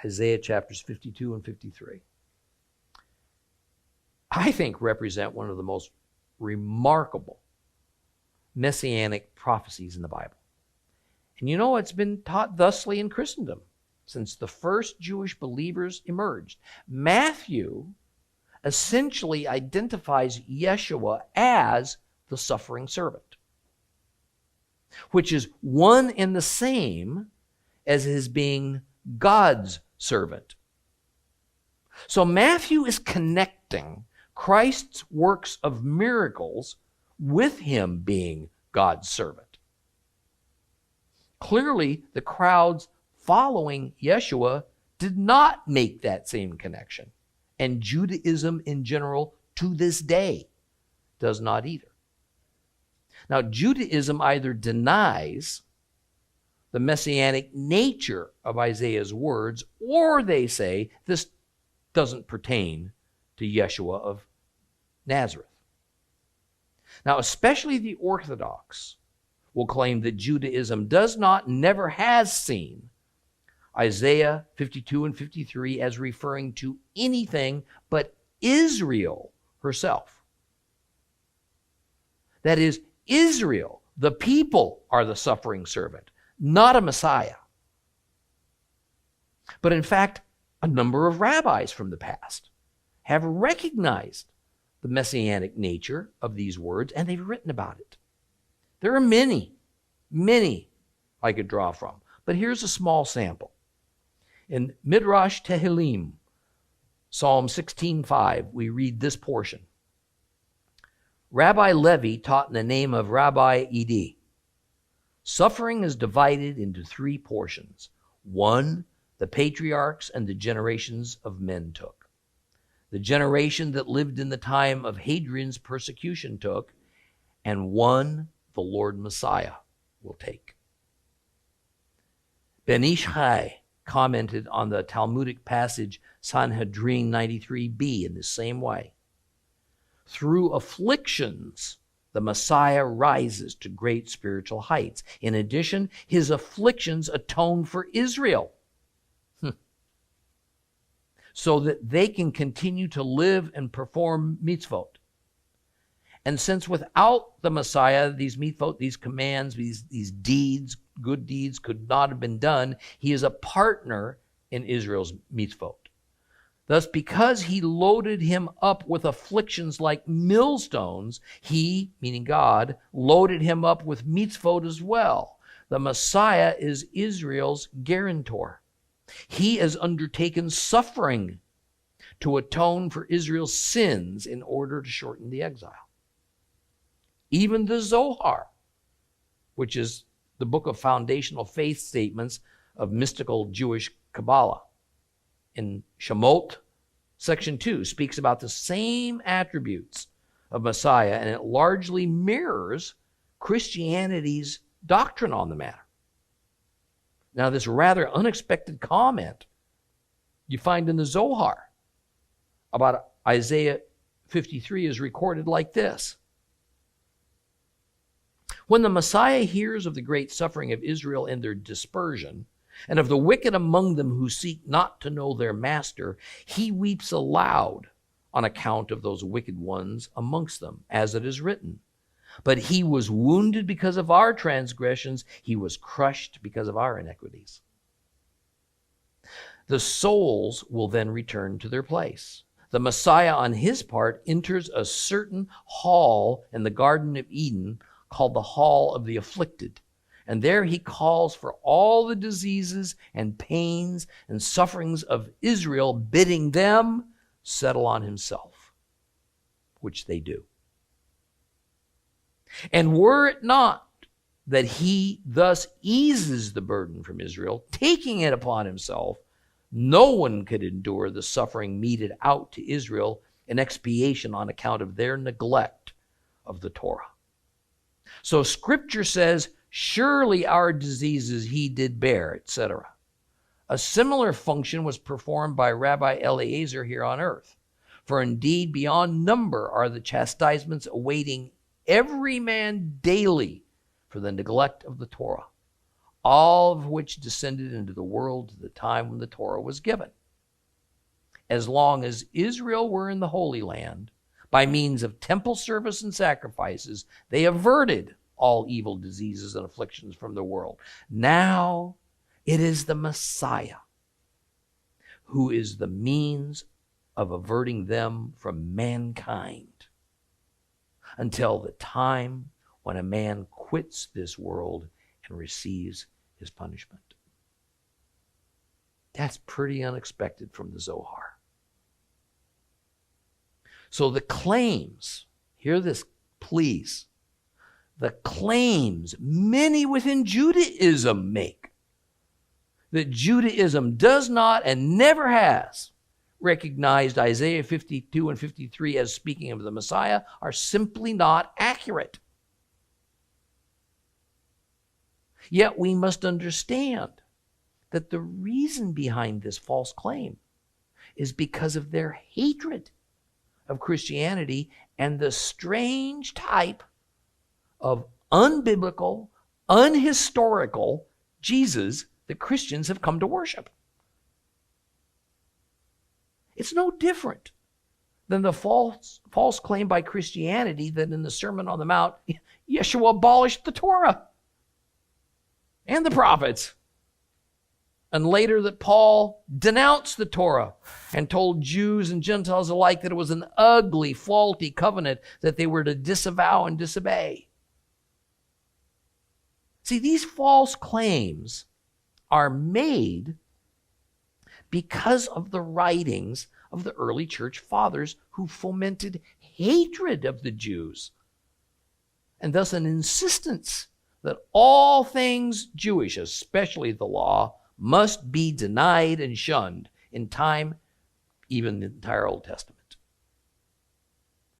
Isaiah chapters 52 and 53, I think represent one of the most remarkable messianic prophecies in the Bible. And you know, it's been taught thusly in Christendom since the first Jewish believers emerged. Matthew essentially identifies Yeshua as the suffering servant, which is one and the same as his being God's servant. So Matthew is connecting Christ's works of miracles with him being God's servant. Clearly, the crowds following Yeshua did not make that same connection. And Judaism in general, to this day, does not either. Now, Judaism either denies the messianic nature of Isaiah's words, or they say this doesn't pertain to Yeshua of Nazareth. Now, especially the Orthodox will claim that Judaism does not, never has seen Isaiah 52 and 53 as referring to anything but Israel herself. That is, Israel, the people, are the suffering servant, not a Messiah. But in fact, a number of rabbis from the past have recognized the messianic nature of these words, and they've written about it. There are many I could draw from, but here's a small sample. In Midrash Tehillim, Psalm 16:5, we read this portion. Rabbi Levi taught in the name of Rabbi Edi. Suffering is divided into three portions. One, the patriarchs and the generations of men took. The generation that lived in the time of Hadrian's persecution took, and one the Lord Messiah will take. Ben Ish Chai commented on the Talmudic passage Sanhedrin 93b in the same way. Through afflictions, the Messiah rises to great spiritual heights. In addition, his afflictions atone for Israel, so that they can continue to live and perform mitzvot. And since without the Messiah, these mitzvot, these commands, these deeds, good deeds could not have been done, he is a partner in Israel's mitzvot. Thus, because he loaded him up with afflictions like millstones, he, meaning God, loaded him up with mitzvot as well. The Messiah is Israel's guarantor. He has undertaken suffering to atone for Israel's sins in order to shorten the exile. Even the Zohar, which is the book of foundational faith statements of mystical Jewish Kabbalah, in Shemot, section 2, speaks about the same attributes of Messiah, and it largely mirrors Christianity's doctrine on the matter. Now, this rather unexpected comment you find in the Zohar about Isaiah 53 is recorded like this. When the Messiah hears of the great suffering of Israel and their dispersion, and of the wicked among them who seek not to know their master, he weeps aloud on account of those wicked ones amongst them, as it is written. But he was wounded because of our transgressions. He was crushed because of our iniquities. The souls will then return to their place. The Messiah, on his part, enters a certain hall in the Garden of Eden called the Hall of the Afflicted. And there he calls for all the diseases and pains and sufferings of Israel, bidding them settle on himself, which they do. And were it not that he thus eases the burden from Israel, taking it upon himself, no one could endure the suffering meted out to Israel in expiation on account of their neglect of the Torah. So Scripture says, surely our diseases he did bear, etc. A similar function was performed by Rabbi Eliezer here on earth. For indeed, beyond number are the chastisements awaiting every man daily for the neglect of the Torah. all of which descended into the world at the time when the Torah was given. As long as Israel were in the Holy Land, by means of temple service and sacrifices, they averted all evil diseases and afflictions from the world. Now it is the Messiah who is the means of averting them from mankind until the time when a man quits this world and receives his punishment. That's pretty unexpected from the Zohar. So the claims, hear this please, the claims many within Judaism make that Judaism does not and never has recognized Isaiah 52 and 53 as speaking of the Messiah are simply not accurate. Yet we must understand that the reason behind this false claim is because of their hatred of Christianity and the strange type of unbiblical, unhistorical Jesus that Christians have come to worship. It's no different than the false claim by Christianity that in the Sermon on the Mount, Yeshua abolished the Torah and the prophets. And later that Paul denounced the Torah and told Jews and Gentiles alike that it was an ugly, faulty covenant that they were to disavow and disobey. See, these false claims are made because of the writings of the early church fathers who fomented hatred of the Jews, and thus an insistence that all things Jewish, especially the law, must be denied and shunned in time, even the entire Old Testament.